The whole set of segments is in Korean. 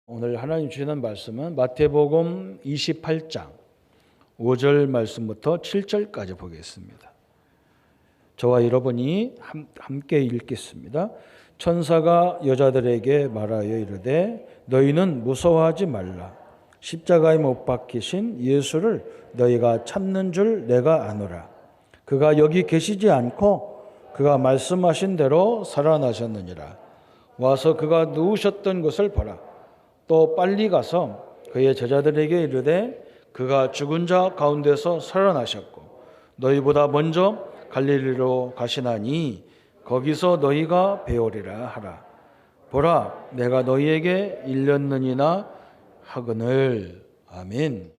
오늘 하나님 주시는 말씀은 마태복음 28장 5절 말씀부터 7절까지 보겠습니다. 저와 여러분이 함께 읽겠습니다. 천사가 여자들에게 말하여 이르되 너희는 무서워하지 말라. 십자가에 못 박히신 예수를 너희가 찾는 줄 내가 아노라. 그가 여기 계시지 않고 그가 말씀하신 대로 살아나셨느니라. 와서 그가 누우셨던 곳을 보라. 또 빨리 가서 그의 제자들에게 이르되 그가 죽은 자 가운데서 살아나셨고 너희보다 먼저 갈릴리로 가시나니 거기서 너희가 배우리라 하라. 보라, 내가 너희에게 일렀느니나 하거늘. 아멘.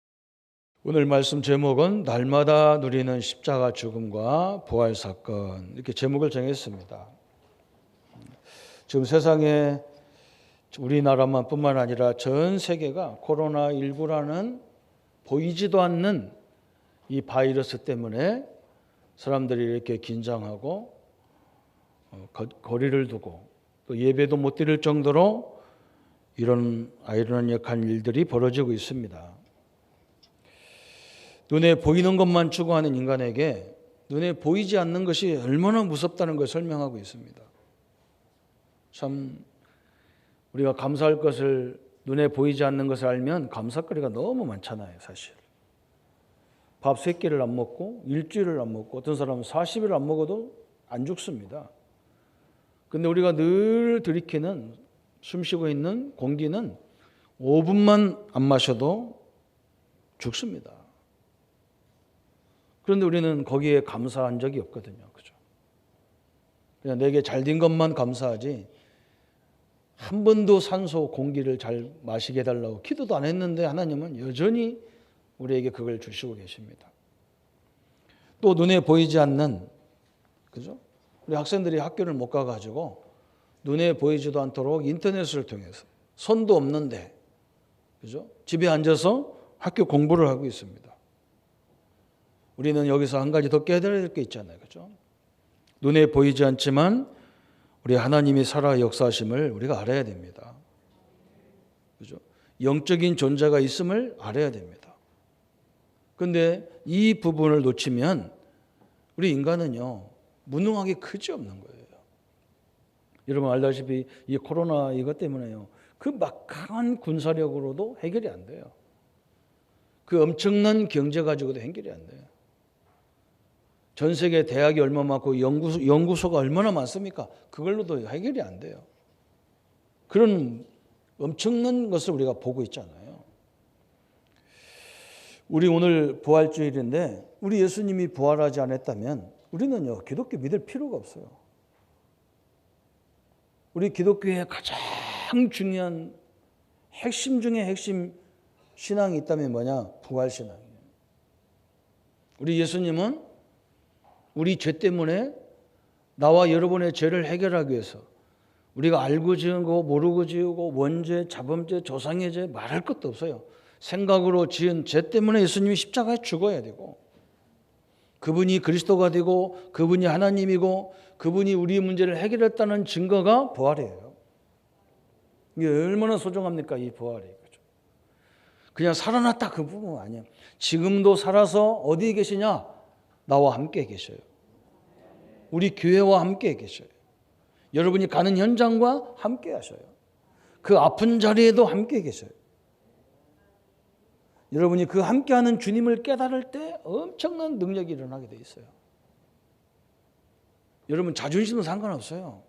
오늘 말씀 제목은 날마다 누리는 십자가 죽음과 부활 사건, 이렇게 제목을 정했습니다. 지금 세상에 우리나라만 뿐만 아니라 전 세계가 코로나19라는 보이지도 않는 이 바이러스 때문에 사람들이 이렇게 긴장하고 거리를 두고 또 예배도 못 드릴 정도로 이런 아이러니컬한 일들이 벌어지고 있습니다. 눈에 보이는 것만 추구하는 인간에게 눈에 보이지 않는 것이 얼마나 무섭다는 걸 설명하고 있습니다. 참 우리가 감사할 것을 눈에 보이지 않는 것을 알면 감사거리가 너무 많잖아요, 사실. 밥 3끼를 안 먹고 일주일을 안 먹고 어떤 사람은 40일 안 먹어도 안 죽습니다. 근데 우리가 늘 들이키는 숨 쉬고 있는 공기는 5분만 안 마셔도 죽습니다. 그런데 우리는 거기에 감사한 적이 없거든요. 그죠? 그냥 내게 잘 된 것만 감사하지 한 번도 산소 공기를 잘 마시게 해달라고 기도도 안 했는데 하나님은 여전히 우리에게 그걸 주시고 계십니다. 또 눈에 보이지 않는, 그죠? 우리 학생들이 학교를 못 가가지고 눈에 보이지도 않도록 인터넷을 통해서 손도 없는데, 그죠? 집에 앉아서 학교 공부를 하고 있습니다. 우리는 여기서 한 가지 더 깨달아야 될 게 있잖아요, 그죠? 눈에 보이지 않지만 우리 하나님이 살아 역사하심을 우리가 알아야 됩니다. 그죠? 영적인 존재가 있음을 알아야 됩니다. 그런데 이 부분을 놓치면 우리 인간은요, 무능하게 그지없는 거예요. 여러분 알다시피 이 코로나 이것 때문에요, 그 막강한 군사력으로도 해결이 안 돼요. 그 엄청난 경제 가지고도 해결이 안 돼요. 전 세계 대학이 얼마 많고 연구소가 얼마나 많습니까? 그걸로도 해결이 안 돼요. 그런 엄청난 것을 우리가 보고 있잖아요. 우리 오늘 부활주일인데 우리 예수님이 부활하지 않았다면 우리는요, 기독교 믿을 필요가 없어요. 우리 기독교의 가장 중요한 핵심 중에 핵심 신앙이 있다면 뭐냐? 부활신앙이에요. 우리 예수님은 우리 죄 때문에 나와 여러분의 죄를 해결하기 위해서 우리가 알고 지은 거 모르고 지우고 원죄, 자범죄, 조상의 죄 말할 것도 없어요. 생각으로 지은 죄 때문에 예수님이 십자가에 죽어야 되고 그분이 그리스도가 되고 그분이 하나님이고 그분이 우리의 문제를 해결했다는 증거가 부활이에요. 이게 얼마나 소중합니까, 이 부활이. 그냥 살아났다 그 부분 아니에요. 지금도 살아서 어디에 계시냐? 나와 함께 계셔요. 우리 교회와 함께 계셔요. 여러분이 가는 현장과 함께 하셔요. 그 아픈 자리에도 함께 계셔요. 여러분이 그 함께하는 주님을 깨달을 때 엄청난 능력이 일어나게 돼 있어요. 여러분 자존심은 상관없어요.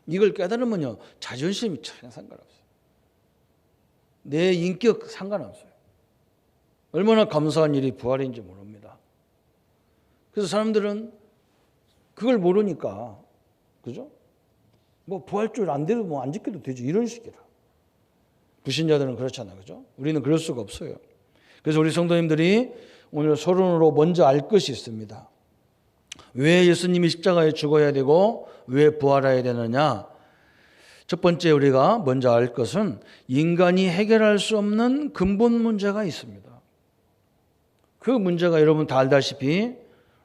이걸 깨달으면요, 자존심이 전혀 상관없어요. 내 인격 상관없어요. 얼마나 감사한 일이 부활인지 모릅니다. 그래서 사람들은 그걸 모르니까, 그죠? 뭐 부활주일 안 돼도 뭐 안 지켜도 되지, 이런 식이라. 불신자들은 그렇잖아요, 그죠? 우리는 그럴 수가 없어요. 그래서 우리 성도님들이 오늘 서론으로 먼저 알 것이 있습니다. 왜 예수님이 십자가에 죽어야 되고 왜 부활해야 되느냐? 첫 번째 우리가 먼저 알 것은 인간이 해결할 수 없는 근본 문제가 있습니다. 그 문제가 여러분 다 알다시피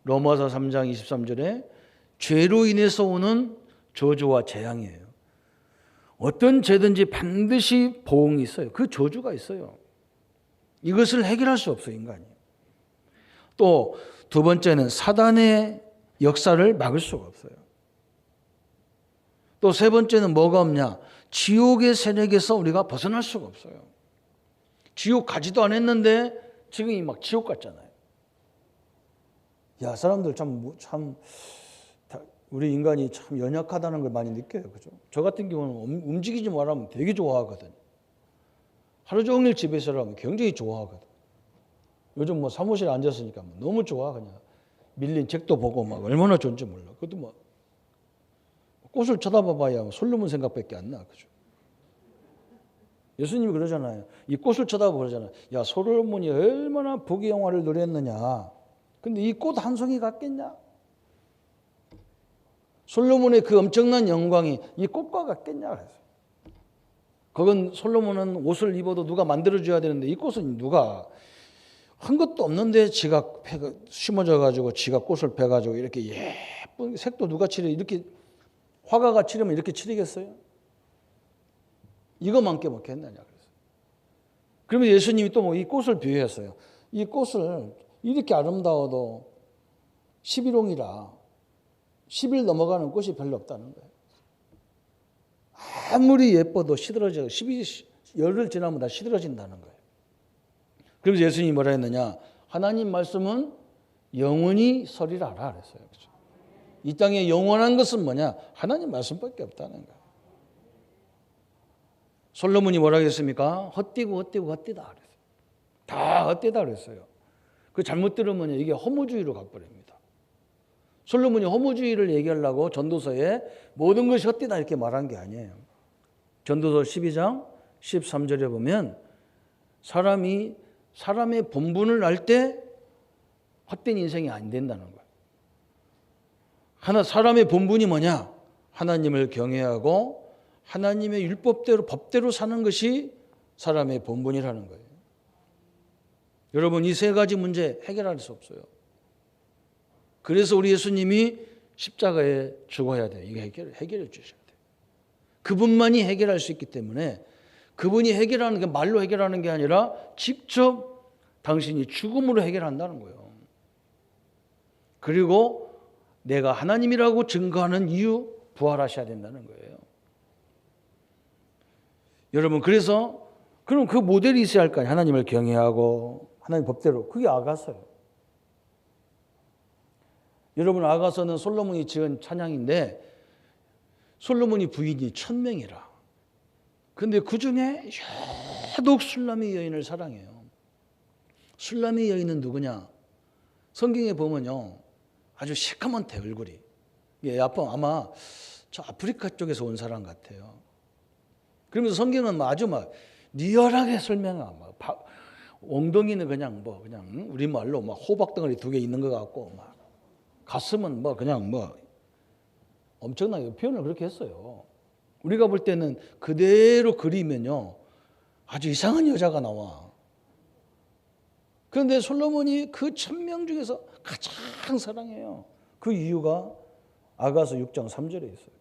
로마서 3장 23절에 죄로 인해서 오는 저주와 재앙이에요. 어떤 죄든지 반드시 보응이 있어요. 그 저주가 있어요. 이것을 해결할 수 없어요, 인간이. 또 두 번째는 사단의 역사를 막을 수가 없어요. 또 세 번째는 뭐가 없냐? 지옥의 세력에서 우리가 벗어날 수가 없어요. 지옥 가지도 않았는데 지금 막 지옥 같잖아요. 야, 사람들 참 우리 인간이 참 연약하다는 걸 많이 느껴요. 그죠? 저 같은 경우는 움직이지 말라면 되게 좋아하거든요. 하루 종일 집에서 하면 굉장히 좋아하거든. 요즘 뭐 사무실에 앉았으니까 너무 좋아. 그냥 밀린 책도 보고 막 얼마나 좋은지 몰라. 그것도 뭐 꽃을 쳐다봐봐야 솔로몬 생각밖에 안 나. 그죠? 예수님이 그러잖아요. 이 꽃을 쳐다보고 그러잖아요. 야, 솔로몬이 얼마나 복의 영화를 누렸느냐. 근데 이 꽃 한 송이 같겠냐? 솔로몬의 그 엄청난 영광이 이 꽃과 같겠냐? 그래서. 그건 솔로몬은 옷을 입어도 누가 만들어줘야 되는데 이 꽃은 누가 한 것도 없는데 지가 심어져 가지고 지가 꽃을 베 가지고 이렇게 예쁜 색도 누가 칠해 이렇게 화가가 칠하면 이렇게 칠하겠어요? 이거만큼 먹겠느냐 그래서. 그러면 예수님이 또 뭐 이 꽃을 비유했어요. 이 꽃을 이렇게 아름다워도 11홍이라 10일 넘어가는 꽃이 별로 없다는 거예요. 아무리 예뻐도 시들어져 열흘 지나면 다 시들어진다는 거예요. 그래서 예수님이 뭐라 했느냐? 하나님 말씀은 영원히 서리라 하라 그랬어요. 그렇죠? 이 땅에 영원한 것은 뭐냐? 하나님 말씀밖에 없다는 거예요. 솔로몬이 뭐라고 했습니까? 헛되고 헛되다 그랬어요. 다 헛되다 그랬어요. 그 잘못 들으면 이게 허무주의로 가버립니다. 솔로몬이 허무주의를 얘기하려고 전도서에 모든 것이 헛되다 이렇게 말한 게 아니에요. 전도서 12장 13절에 보면 사람의 본분을 알 때 헛된 인생이 안 된다는 거예요. 사람의 본분이 뭐냐? 하나님을 경외하고 하나님의 율법대로 법대로 사는 것이 사람의 본분이라는 거예요. 여러분 이 세 가지 문제 해결할 수 없어요. 그래서 우리 예수님이 십자가에 죽어야 돼요. 이거 해결해 주셔야 돼요. 그분만이 해결할 수 있기 때문에 그분이 해결하는 게 말로 해결하는 게 아니라 직접 당신이 죽음으로 해결한다는 거예요. 그리고 내가 하나님이라고 증거하는 이유 부활하셔야 된다는 거예요. 여러분 그래서 그럼 그 모델이 있어야 할 거 아니에요. 하나님을 경외하고 하나님 법대로. 그게 아가서예요. 여러분 아가서는 솔로몬이 지은 찬양인데 솔로몬이 부인이 1000명이라. 근데 그 중에 유독 술람의 여인을 사랑해요. 술람의 여인은 누구냐? 성경에 보면요. 아주 시커먼대 얼굴이. 예, 아마 저 아프리카 쪽에서 온 사람 같아요. 그러면서 성경은 아주 리얼하게 설명하. 엉덩이는 그냥 우리 말로 호박덩어리 2개 있는 것 같고 가슴은 그냥 엄청나게 표현을 그렇게 했어요. 우리가 볼 때는 그대로 그리면요 아주 이상한 여자가 나와. 그런데 솔로몬이 그 1000명 중에서 가장 사랑해요. 그 이유가 아가서 6장 3절에 있어요.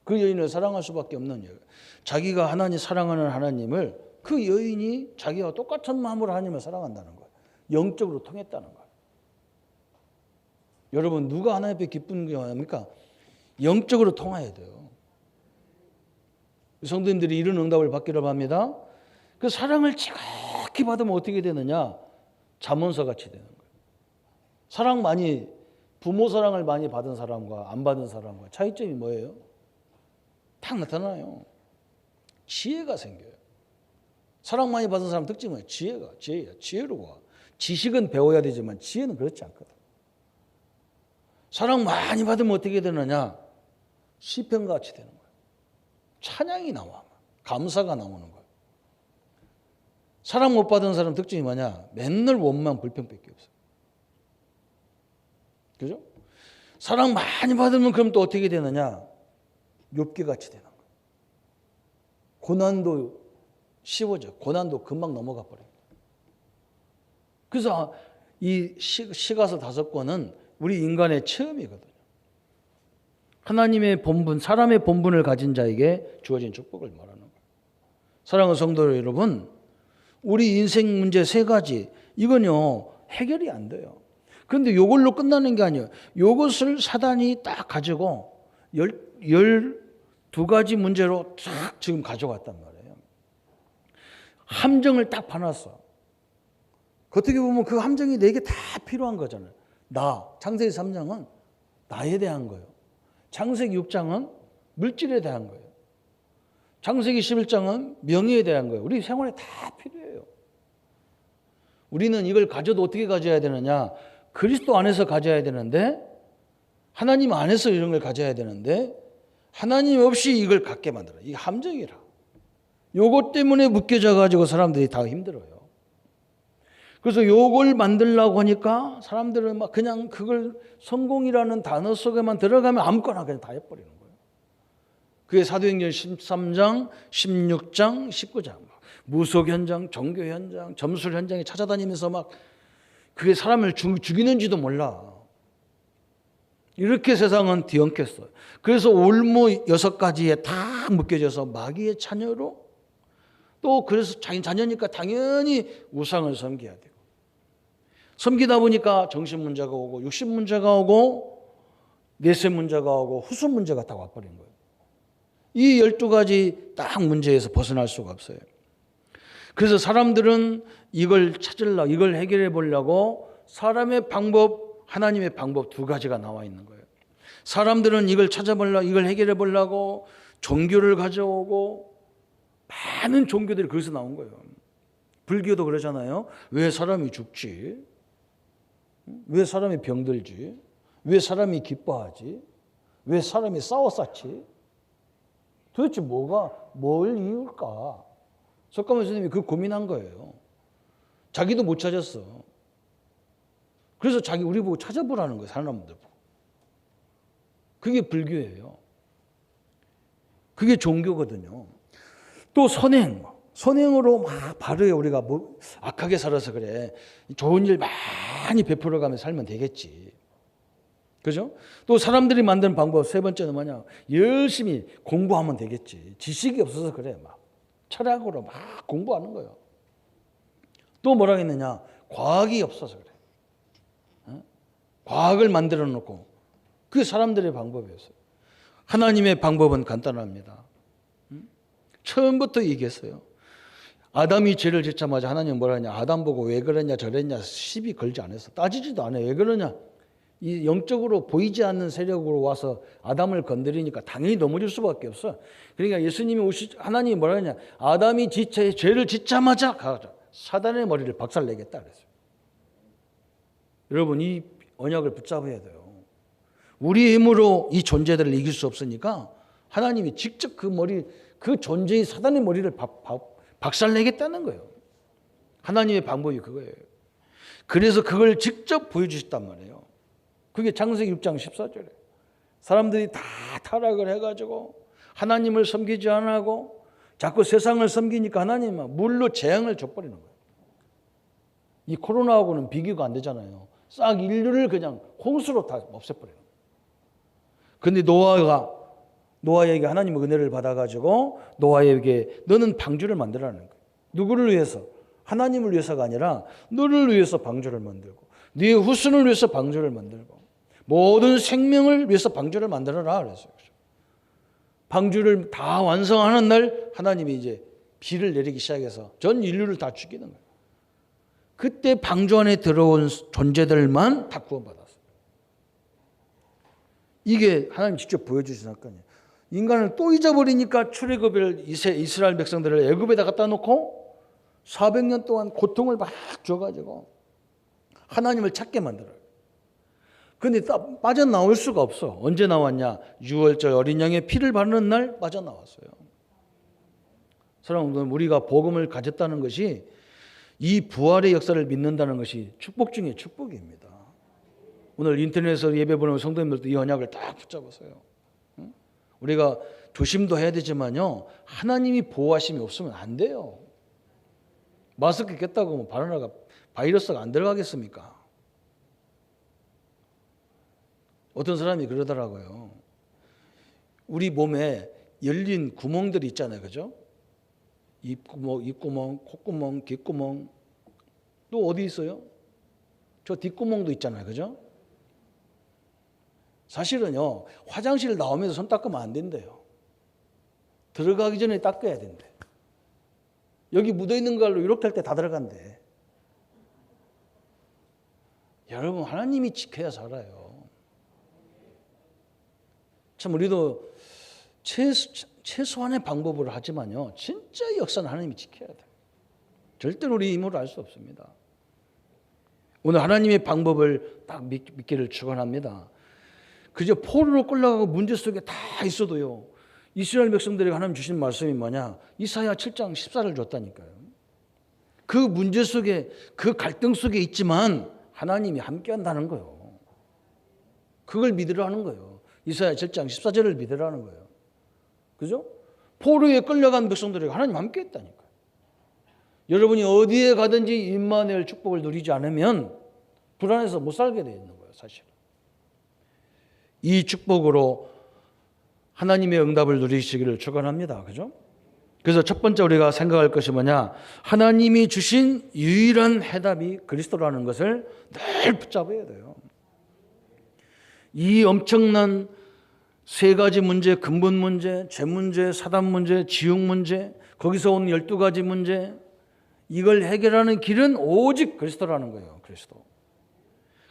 그 여인을 사랑할 수밖에 없는 이유. 자기가 사랑하는 하나님을 그 여인이 자기와 똑같은 마음으로 하나님을 사랑한다는 거예요. 영적으로 통했다는 거예요. 여러분 누가 하나님 앞에 기쁜 게 뭐합니까? 영적으로 통해야 돼요. 성도님들이 이런 응답을 받기를 바랍니다. 그 사랑을 지극히 받으면 어떻게 되느냐? 잠언서 같이 되는 거예요. 부모 사랑을 많이 받은 사람과 안 받은 사람과 차이점이 뭐예요? 딱 나타나요. 지혜가 생겨요. 사랑 많이 받은 사람 특징은 지혜로워. 지식은 배워야 되지만 지혜는 그렇지 않거든. 사랑 많이 받으면 어떻게 되느냐? 시편같이 되는 거예요. 찬양이 나와. 감사가 나오는 거예요. 사랑 못 받은 사람 특징이 뭐냐? 맨날 원망 불평밖에 없어요. 그죠? 사랑 많이 받으면 그럼 또 어떻게 되느냐? 욥기같이 되는 거예요. 고난도 쉬워져. 고난도 금방 넘어가 버려요. 그래서 이 시가서 5권은 우리 인간의 체험이거든요. 하나님의 본분, 사람의 본분을 가진 자에게 주어진 축복을 말하는 거예요. 사랑하는 성도 여러분, 우리 인생 문제 세 가지, 이건요 해결이 안 돼요. 그런데 이걸로 끝나는 게 아니에요. 이것을 사단이 딱 가지고 12가지 문제로 쫙 지금 가져갔단 말이에요. 함정을 딱 파놨어. 어떻게 보면 그 함정이 내게 다 필요한 거잖아요. 창세기 3장은 나에 대한 거예요. 창세기 6장은 물질에 대한 거예요. 창세기 11장은 명예에 대한 거예요. 우리 생활에 다 필요해요. 우리는 이걸 가져도 어떻게 가져야 되느냐? 그리스도 안에서 가져야 되는데, 하나님 안에서 이런 걸 가져야 되는데, 하나님 없이 이걸 갖게 만들어요. 이게 함정이라. 요것 때문에 묶여져 가지고 사람들이 다 힘들어요. 그래서 요걸 만들려고 하니까 사람들은 막 그냥 그걸 성공이라는 단어 속에만 들어가면 아무거나 그냥 다 해버리는 거예요. 그게 사도행전 13장, 16장, 19장. 무속 현장, 종교 현장, 점술 현장에 찾아다니면서 막 그게 사람을 죽이는지도 몰라. 이렇게 세상은 뒤엉켰어요. 그래서 올무 6가지에 다 묶여져서 마귀의 자녀로, 또 그래서 자기 자녀니까 당연히 우상을 섬겨야 되고, 섬기다 보니까 정신 문제가 오고 육신 문제가 오고 내세 문제가 오고 후손 문제가 다 와버린 거예요. 이 12가지 딱 문제에서 벗어날 수가 없어요. 그래서 사람들은 이걸 찾으려고, 이걸 해결해 보려고 사람의 방법, 하나님의 방법 2가지가 나와 있는 거예요. 사람들은 이걸 찾아보려고, 이걸 해결해 보려고 종교를 가져오고, 많은 종교들이 거기서 나온 거예요. 불교도 그러잖아요. 왜 사람이 죽지? 왜 사람이 병들지? 왜 사람이 기뻐하지? 왜 사람이 싸웠었지? 도대체 뭘 이유일까? 석가모니 스님이 그 고민한 거예요. 자기도 못 찾았어. 그래서 우리 보고 찾아보라는 거예요. 사람들 보고. 그게 불교예요. 그게 종교거든요. 또 선행으로 막 바르게 우리가 악하게 살아서 그래. 좋은 일 많이 베풀어가며 살면 되겠지. 그죠? 또 사람들이 만드는 방법 3번째는 뭐냐? 열심히 공부하면 되겠지. 지식이 없어서 그래. 막 철학으로 막 공부하는 거예요. 또 뭐라 했느냐? 과학이 없어서 그래. 과학을 만들어 놓고, 그게 사람들의 방법이었어요. 하나님의 방법은 간단합니다. 처음부터 얘기했어요. 아담이 죄를 짓자마자 하나님 뭐라 하냐? 아담 보고 왜 그러냐 저랬냐 시비 걸지 않았어. 따지지도 않아요. 왜 그러냐? 이 영적으로 보이지 않는 세력으로 와서 아담을 건드리니까 당연히 넘어질 수밖에 없어. 그러니까 예수님이 하나님이 뭐라 하냐? 아담이 죄를 짓자마자 사단의 머리를 박살내겠다 그랬어요. 여러분, 이 언약을 붙잡아야 돼요. 우리의 힘으로 이 존재들을 이길 수 없으니까 하나님이 직접 그 존재의 사단의 머리를 박살내겠다는 거예요. 하나님의 방법이 그거예요. 그래서 그걸 직접 보여주셨단 말이에요. 그게 창세기 6장 14절에 사람들이 다 타락을 해가지고 하나님을 섬기지 않고 자꾸 세상을 섬기니까 하나님은 물로 재앙을 줘버리는 거예요. 이 코로나하고는 비교가 안 되잖아요. 싹 인류를 그냥 홍수로 다 없애버려요. 그런데 노아에게 하나님의 은혜를 받아가지고 노아에게 너는 방주를 만들라는 거예요. 누구를 위해서? 하나님을 위해서가 아니라 너를 위해서 방주를 만들고 네 후손을 위해서 방주를 만들고 모든 생명을 위해서 방주를 만들어라 그랬어요. 방주를 다 완성하는 날 하나님이 이제 비를 내리기 시작해서 전 인류를 다 죽이는 거예요. 그때 방주 안에 들어온 존재들만 다 구원받았어요. 이게 하나님 직접 보여주신 사건이에요. 인간을 또 잊어버리니까 출애굽을 이스라엘 백성들을 애굽에다 갖다 놓고 400년 동안 고통을 막 줘가지고 하나님을 찾게 만들어요. 그런데 빠져나올 수가 없어. 언제 나왔냐? 6월절 어린 양의 피를 바르는 날 빠져나왔어요. 사랑하는 우리가 복음을 가졌다는 것이 이 부활의 역사를 믿는다는 것이 축복 중에 축복입니다. 오늘 인터넷에서 예배 보는 성도님들도 이 언약을 딱 붙잡으세요. 우리가 조심도 해야 되지만요, 하나님이 보호하심이 없으면 안 돼요. 마스크 꼈다고 하면 바이러스가 안 들어가겠습니까? 어떤 사람이 그러더라고요. 우리 몸에 열린 구멍들이 있잖아요. 그죠? 입구멍, 콧구멍, 귓구멍. 또 어디 있어요? 저 뒷구멍도 있잖아요. 그죠? 사실은요, 화장실 나오면서 손 닦으면 안 된대요. 들어가기 전에 닦아야 된대. 여기 묻어있는 걸로 이렇게 할 때 다 들어간대. 여러분, 하나님이 지켜야 살아요. 참 우리도 최소한의 방법을 하지만요, 진짜 역사는 하나님이 지켜야 돼요. 절대로 우리 힘으로 할 수 없습니다. 오늘 하나님의 방법을 딱 믿기를 축원합니다. 그저 포로로 끌려가고 문제 속에 다 있어도요, 이스라엘 백성들에게 하나님 주신 말씀이 뭐냐? 이사야 7장 14를 줬다니까요. 그 문제 속에, 그 갈등 속에 있지만 하나님이 함께 한다는 거예요. 그걸 믿으라는 거예요. 이사야 7장 14절을 믿으라는 거예요. 그죠? 포로에 끌려간 백성들에게 하나님 함께 했다니까요. 여러분이 어디에 가든지 임마누엘 축복을 누리지 않으면 불안해서 못 살게 되어 있는 거예요, 사실은. 이 축복으로 하나님의 응답을 누리시기를 축원합니다. 그죠? 그래서 첫 번째 우리가 생각할 것이 뭐냐? 하나님이 주신 유일한 해답이 그리스도라는 것을 늘 붙잡아야 돼요. 이 엄청난 세 가지 문제, 근본 문제, 죄 문제, 사단 문제, 지옥 문제, 거기서 온 12가지 문제, 이걸 해결하는 길은 오직 그리스도라는 거예요. 그리스도.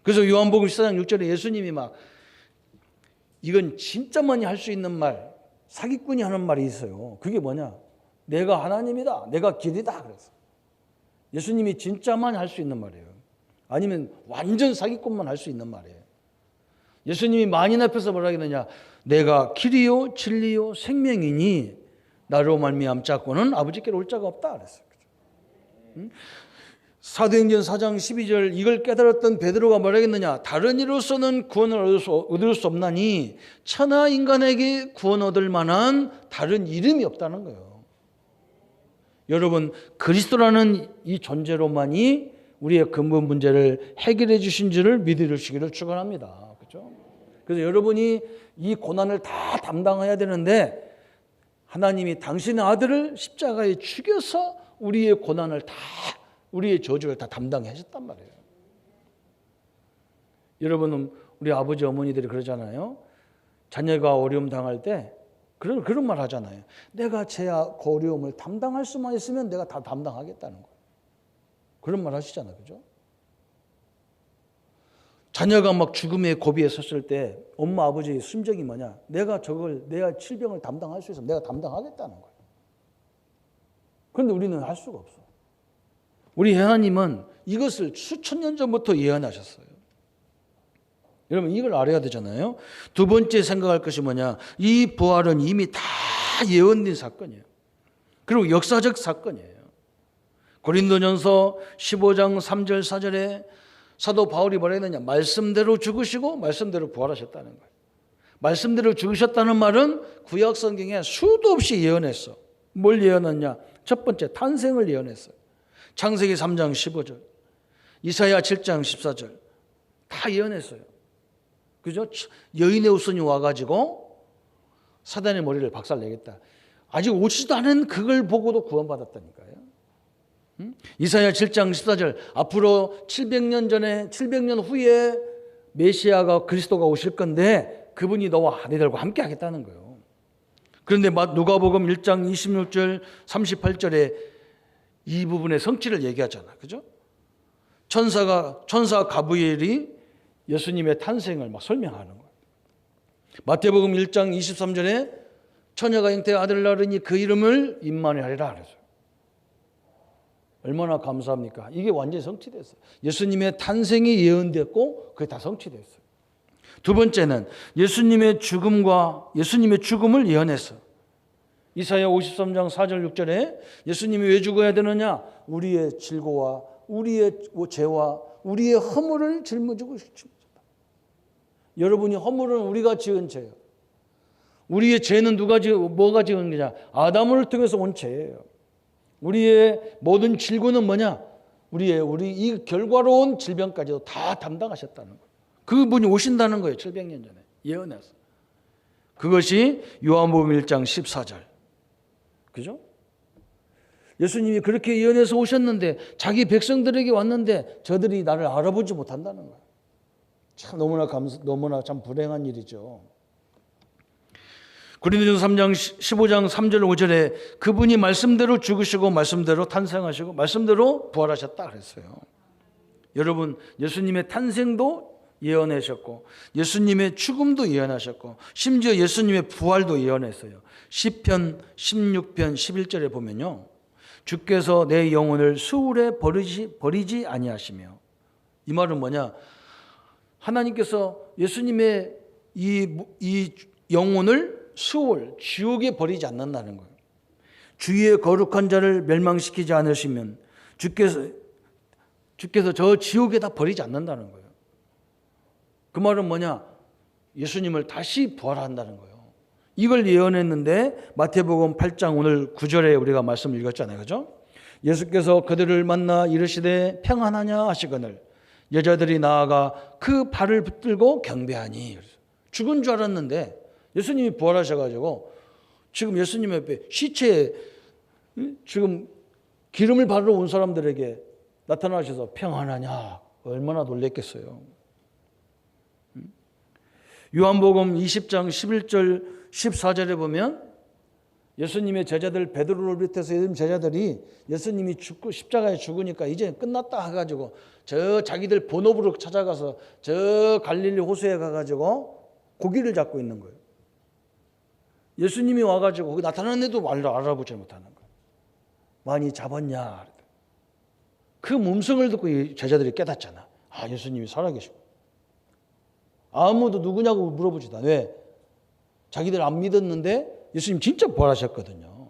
그래서 요한복음 14장 6절에 예수님이 막 이건 진짜 많이 할 수 있는 말, 사기꾼이 하는 말이 있어요. 그게 뭐냐? 내가 하나님이다. 내가 길이다. 그래서 예수님이 진짜 많이 할 수 있는 말이에요. 아니면 완전 사기꾼만 할 수 있는 말이에요. 예수님이 만인 앞에서 뭐라 했느냐? 내가 길이요 진리요 생명이니 나로 말미암지 않고는 아버지께로 올 자가 없다 그랬어요. 사도행전 4장 12절 이걸 깨달았던 베드로가 뭐라 했느냐? 다른 이로서는 구원을 얻을 수 없나니 천하 인간에게 구원 얻을 만한 다른 이름이 없다는 거예요. 여러분, 그리스도라는 이 존재로만이 우리의 근본 문제를 해결해 주신 줄을 믿으시기를 축원합니다. 그렇죠? 그래서 여러분이 이 고난을 다 담당해야 되는데 하나님이 당신의 아들을 십자가에 죽여서 우리의 고난을 다, 우리의 저주를 다 담당하셨단 말이에요. 여러분은 우리 아버지 어머니들이 그러잖아요. 자녀가 어려움 당할 때 그런 말 하잖아요. 내가 제 어려움을 담당할 수만 있으면 내가 다 담당하겠다는 거예요. 그런 말 하시잖아요. 그죠? 자녀가 막 죽음의 고비에 섰을 때 엄마 아버지의 심정이 뭐냐? 내가 질병을 담당할 수 있으면 내가 담당하겠다는 거예요. 그런데 우리는 할 수가 없어. 우리 하나님은 이것을 수천 년 전부터 예언하셨어요. 여러분 이걸 알아야 되잖아요. 두 번째 생각할 것이 뭐냐? 이 부활은 이미 다 예언된 사건이에요. 그리고 역사적 사건이에요. 고린도전서 15장 3절 4절에 사도 바울이 뭐라 했느냐? 말씀대로 죽으시고 말씀대로 부활하셨다는 거예요. 말씀대로 죽으셨다는 말은 구약 성경에 수도 없이 예언했어. 뭘 예언했냐? 첫 번째 탄생을 예언했어요. 창세기 3장 15절, 이사야 7장 14절 다 예언했어요. 그죠? 여인의 후손이 와가지고 사단의 머리를 박살내겠다. 아직 오지도 않은 그걸 보고도 구원받았다니까요. 이사야 7장 14절 앞으로 700년 후에 메시아가 그리스도가 오실 건데 그분이 너와 아들들과 함께 하겠다는 거예요. 그런데 누가복음 1장 26절 38절에 이 부분의 성취를 얘기하잖아. 그죠? 천사 가브리엘이 예수님의 탄생을 막 설명하는 거예요. 마태복음 1장 23절에 처녀가 잉태의 아들을 낳으니 그 이름을 임마누엘 하리라 그랬어요. 얼마나 감사합니까? 이게 완전히 성취됐어요. 예수님의 탄생이 예언됐고 그게 다 성취됐어요. 두 번째는 예수님의 죽음을 예언했어요. 이사야 53장 4절 6절에 예수님이 왜 죽어야 되느냐? 우리의 질고와 우리의 죄와 우리의 허물을 짊어지고 싶습니다. 여러분이 허물은 우리가 지은 죄예요. 우리의 죄는 뭐가 지은 거냐? 아담을 통해서 온 죄예요. 우리의 모든 질고는 뭐냐? 우리 이 결과로운 질병까지도 다 담당하셨다는 거예요. 그분이 오신다는 거예요. 700년 전에 예언했어요. 그것이 요한복음 1장 14절. 그죠? 예수님이 그렇게 예언해서 오셨는데 자기 백성들에게 왔는데 저들이 나를 알아보지 못한다는 거예요. 참 너무나 참 불행한 일이죠. 고린도전서 15장 3절 5절에 그분이 말씀대로 죽으시고 말씀대로 탄생하시고 말씀대로 부활하셨다 그랬어요. 여러분, 예수님의 탄생도 예언하셨고 예수님의 죽음도 예언하셨고 심지어 예수님의 부활도 예언했어요. 시편 16편 11절에 보면요, 주께서 내 영혼을 수울에 버리지 아니하시며, 이 말은 뭐냐, 하나님께서 예수님의 이 영혼을 수울, 지옥에 버리지 않는다는 거예요. 주의 거룩한 자를 멸망시키지 않으시면 주께서 저 지옥에다 버리지 않는다는 거예요. 그 말은 뭐냐, 예수님을 다시 부활한다는 거예요. 이걸 예언했는데 마태복음 8장 오늘 9절에 우리가 말씀을 읽었잖아요. 그죠? 예수께서 그들을 만나 이르시되 평안하냐 하시거늘 여자들이 나아가 그 발을 붙들고 경배하니. 죽은 줄 알았는데 예수님이 부활하셔가지고 지금 예수님 옆에 시체에 지금 기름을 바르러 온 사람들에게 나타나셔서 평안하냐, 얼마나 놀랬겠어요. 요한복음 20장 11절 14절에 보면 예수님의 제자들 베드로를 비롯해서 제자들이 예수님이 죽고 십자가에 죽으니까 이제 끝났다 해가지고 저 자기들 본업으로 찾아가서 저 갈릴리 호수에 가가지고 고기를 잡고 있는 거예요. 예수님이 와가지고 거기 나타났는데도 알아보지 못하는 거예요. 많이 잡았냐. 그 음성을 듣고 이 제자들이 깨닫잖아. 아, 예수님이 살아계시고. 아무도 누구냐고 물어보지도 않아. 왜? 자기들 안 믿었는데 예수님 진짜 부활하셨거든요.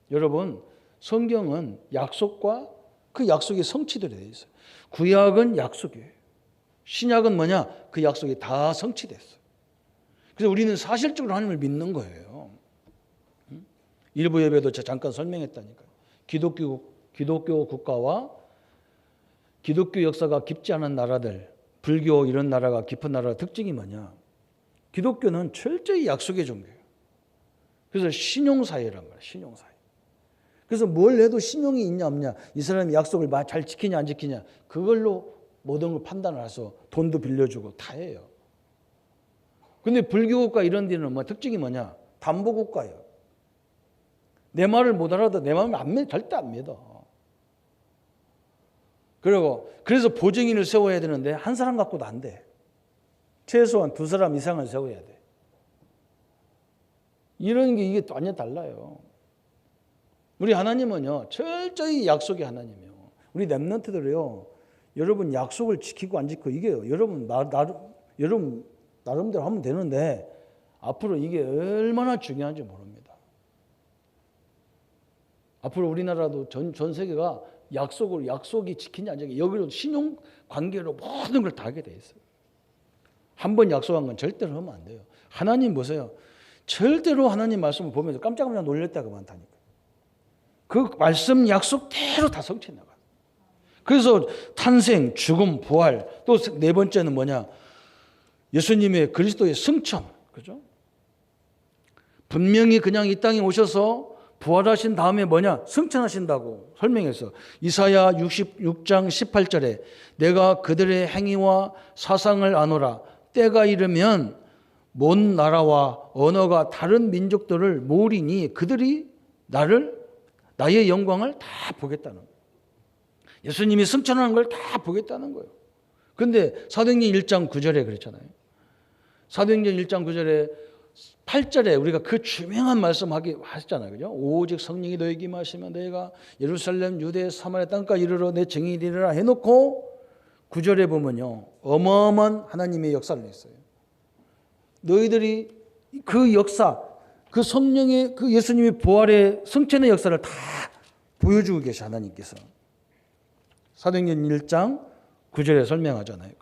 여러분, 성경은 약속과 그 약속이 성취되어 있어요. 구약은 약속이에요. 신약은 뭐냐? 그 약속이 다 성취됐어요. 그래서 우리는 사실적으로 하나님을 믿는 거예요. 일부 예배도 제가 잠깐 설명했다니까요. 기독교 국가와 기독교 역사가 깊지 않은 나라들, 불교 이런 나라가 깊은 나라의 특징이 뭐냐? 기독교는 철저히 약속의 종교예요. 그래서 신용사회란 말이에요. 신용사회. 그래서 뭘 해도 신용이 있냐 없냐, 이 사람이 약속을 잘 지키냐 안 지키냐, 그걸로 모든 걸 판단을 해서 돈도 빌려주고 다 해요. 근데 불교국가 이런 데는 뭐 특징이 뭐냐? 담보국가예요. 내 말을 못 알아도 내 마음을 절대 안 믿어. 그래서 보증인을 세워야 되는데 한 사람 갖고도 안 돼. 최소한 2사람 이상을 세워야 돼. 이런 게 이게 완전 달라요. 우리 하나님은요, 철저히 약속의 하나님이에요. 우리 렘넌트들이요, 여러분 약속을 지키고 안 지키고 이게 여러분 나름대로 하면 되는데 앞으로 이게 얼마나 중요한지 모릅니다. 앞으로 우리나라도 전 세계가 약속이 지키냐 안 지키냐, 여기로 신용 관계로 모든 걸 다 하게 돼 있어요. 한 번 약속한 건 절대로 하면 안 돼요. 하나님 보세요. 절대로 하나님 말씀을 보면서 깜짝깜짝 놀랄 때가 많다니까. 그 말씀 약속대로 다 성취해 나가요. 그래서 탄생, 죽음, 부활, 또 네 번째는 뭐냐? 예수님의 그리스도의 승천. 그죠? 분명히 그냥 이 땅에 오셔서 부활하신 다음에 뭐냐? 승천하신다고 설명해서 이사야 66장 18절에 내가 그들의 행위와 사상을 아노라. 때가 이르면 먼 나라와 언어가 다른 민족들을 모으리니 그들이 나의 영광을 다 보겠다는 거예요. 예수님이 승천하는 걸 다 보겠다는 거예요. 그런데 사도행전 1장 9절에 그랬잖아요. 사도행전 1장 9절에 8절에 우리가 그 유명한 말씀 하셨잖아요. 그죠? 오직 성령이 너에게 임하시면 너희가 예루살렘, 유대, 사마리아 땅까지 이르러 내 증인이 되리라 해놓고 9절에 보면요, 어마어마한 하나님의 역사를 했어요. 너희들이 그 역사, 그 성령의 그 예수님의 부활의 승천의 역사를 다 보여주고 계셔 하나님께서. 사도행전 1장 9절에 설명하잖아요.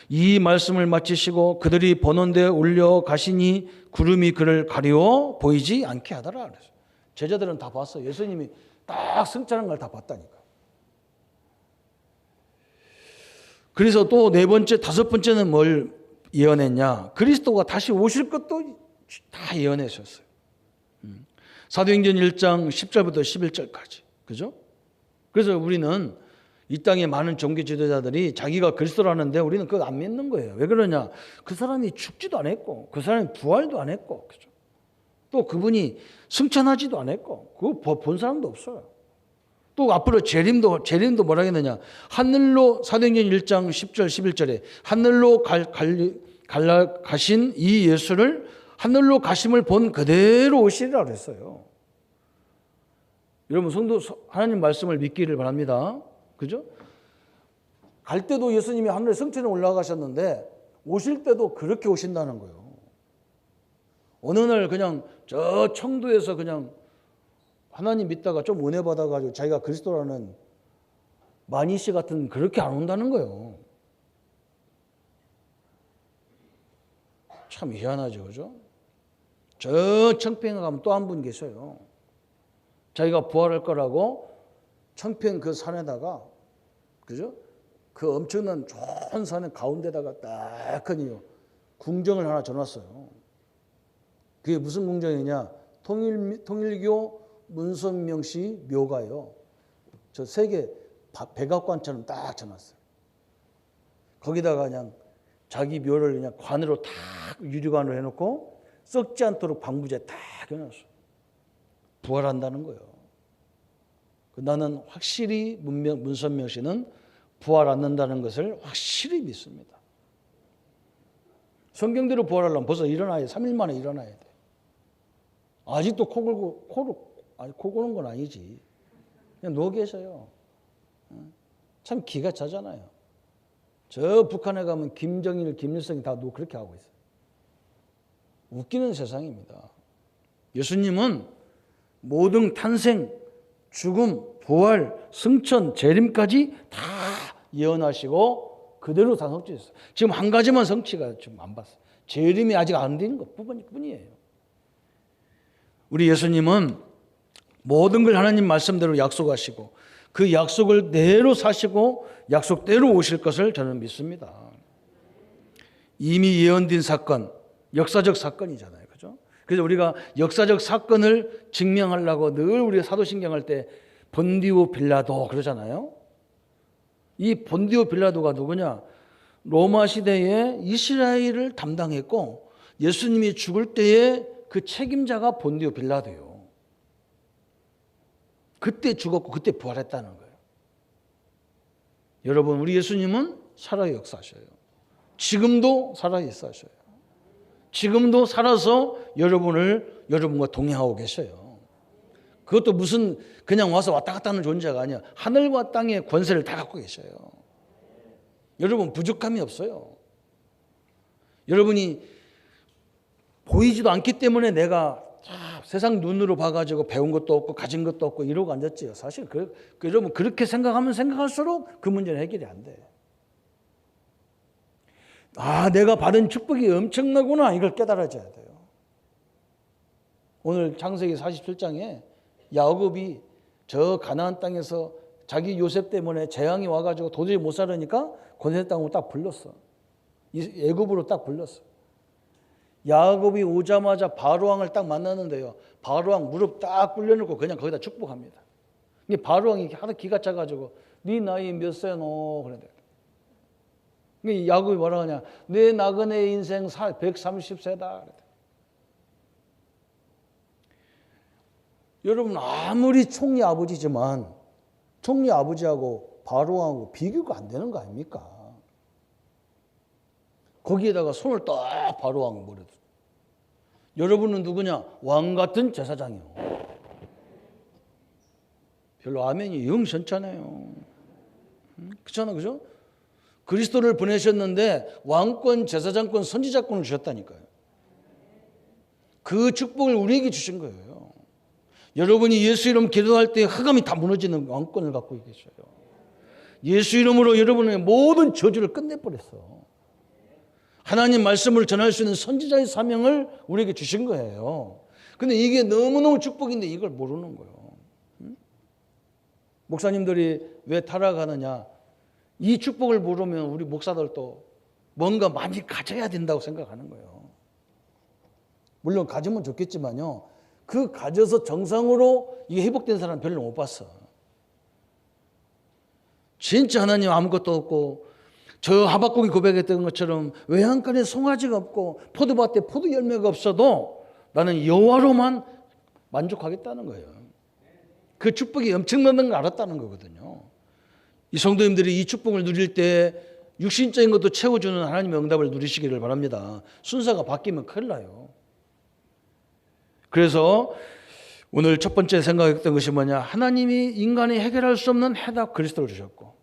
이 말씀을 마치시고 그들이 번원대에 올려 가시니 구름이 그를 가리워 보이지 않게 하더라. 그래서 제자들은 다 봤어요. 예수님이 딱 승천한 걸 다 봤다니까. 그래서 또 네 번째, 다섯 번째는 뭘 예언했냐? 그리스도가 다시 오실 것도 다 예언했었어요. 사도행전 1장 10절부터 11절까지. 그죠? 그래서 우리는 이 땅의 많은 종교 지도자들이 자기가 그리스도라는데 우리는 그거 안 믿는 거예요. 왜 그러냐? 그 사람이 죽지도 않았고, 그 사람이 부활도 안 했고, 그죠? 또 그분이 승천하지도 않았고, 그거 본 사람도 없어요. 또 앞으로 재림도 뭐라 했느냐? 하늘로, 사도행전 1장 10절 11절에 하늘로 가신 이 예수를 하늘로 가심을 본 그대로 오시리라 그랬어요. 여러분 성도 하나님 말씀을 믿기를 바랍니다. 그죠? 갈 때도 예수님이 하늘에 성천에 올라가셨는데 오실 때도 그렇게 오신다는 거예요. 어느 날 그냥 저 청도에서 그냥 하나님 믿다가 좀 은혜 받아가지고 자기가 그리스도라는 마니 씨 같은 그렇게 안 온다는 거예요. 참 희한하죠, 그죠? 저 청평에 가면 또 한 분 계셔요. 자기가 부활할 거라고 청평 그 산에다가, 그죠? 그 엄청난 좋은 산의 가운데다가 딱 하니 궁정을 하나 져놨어요. 그게 무슨 궁정이냐? 통일교 문선명씨 묘가요. 저 세계 백악관처럼 딱 져놨어요. 거기다가 그냥 자기 묘를 그냥 관으로 딱 유리관으로 해놓고 썩지 않도록 방부제 딱 해놨어요. 부활한다는 거예요. 나는 확실히 문선명 씨는 부활 않는다는 것을 확실히 믿습니다. 성경대로 부활하려면 벌써 일어나야 돼. 3일 만에 일어나야 돼. 아직도 코 고는 건 아니지. 그냥 누워 계셔요. 참 기가 차잖아요. 저 북한에 가면 김정일, 김일성이 다 그렇게 하고 있어요. 웃기는 세상입니다. 예수님은 모든 탄생, 죽음, 부활, 승천, 재림까지 다 예언하시고 그대로 다 성취했어요. 지금 한 가지만 성취가 좀 안 봤어요. 재림이 아직 안 되는 것 뿐이에요. 우리 예수님은 모든 걸 하나님 말씀대로 약속하시고 그 약속을 대로 사시고 약속대로 오실 것을 저는 믿습니다. 이미 예언된 사건, 역사적 사건이잖아요. 그죠? 그래서 우리가 역사적 사건을 증명하려고 늘 우리가 사도신경 할 때 본디오 빌라도 그러잖아요. 이 본디오 빌라도가 누구냐? 로마 시대에 이스라엘을 담당했고 예수님이 죽을 때에 그 책임자가 본디오 빌라도예요. 그때 죽었고 그때 부활했다는 거예요. 여러분, 우리 예수님은 살아 역사하셔요. 지금도 살아 있으셔요. 지금도 살아서 여러분과 동행하고 계셔요. 그것도 무슨 그냥 와서 왔다 갔다 하는 존재가 아니야. 하늘과 땅의 권세를 다 갖고 계셔요. 여러분 부족함이 없어요. 여러분이 보이지도 않기 때문에 내가 세상 눈으로 봐가지고 배운 것도 없고 가진 것도 없고 이러고 앉았지요. 사실 여러분 그렇게 생각하면 생각할수록 그 문제는 해결이 안 돼. 내가 받은 축복이 엄청나구나 이걸 깨달아져야 돼요. 오늘 창세기 47장에 야곱이 저 가나안 땅에서 자기 요셉 때문에 재앙이 와가지고 도저히 못 살으니까 고센 땅으로 딱 불렀어. 애굽으로 딱 불렀어. 야곱이 오자마자 바로왕을 딱 만났는데요. 바로왕 무릎 딱 꿇려놓고 그냥 거기다 축복합니다. 근데 바로왕이 하도 기가 차가지고 네 나이 몇 세노? 그런데 야곱이 뭐라 하냐? 내 나그네 인생 130세다. 여러분 아무리 총리 아버지지만 총리 아버지하고 바로왕하고 비교가 안 되는 거 아닙니까? 거기에다가 손을 딱 바로왕 머리에. 여러분은 누구냐? 왕 같은 제사장이요. 별로 아멘이 영 시원찮아요. 그렇잖아, 그죠? 그리스도를 보내셨는데 왕권, 제사장권, 선지자권을 주셨다니까요. 그 축복을 우리에게 주신 거예요. 여러분이 예수 이름 기도할 때 흑암이 다 무너지는 왕권을 갖고 계셔요. 예수 이름으로 여러분의 모든 저주를 끝내버렸어. 하나님 말씀을 전할 수 있는 선지자의 사명을 우리에게 주신 거예요. 근데 이게 너무너무 축복인데 이걸 모르는 거예요. 목사님들이 왜 타락하느냐? 이 축복을 모르면 우리 목사들도 뭔가 많이 가져야 된다고 생각하는 거예요. 물론 가지면 좋겠지만요. 그 가져서 정상으로 이게 회복된 사람 별로 못 봤어. 진짜 하나님 아무것도 없고 저 하박국이 고백했던 것처럼 외양간에 송아지가 없고 포도밭에 포도 열매가 없어도 나는 여호와로만 만족하겠다는 거예요. 그 축복이 엄청나는 걸 알았다는 거거든요. 이 성도님들이 이 축복을 누릴 때 육신적인 것도 채워주는 하나님의 응답을 누리시기를 바랍니다. 순서가 바뀌면 큰일 나요. 그래서 오늘 첫 번째 생각했던 것이 뭐냐? 하나님이 인간이 해결할 수 없는 해답 그리스도를 주셨고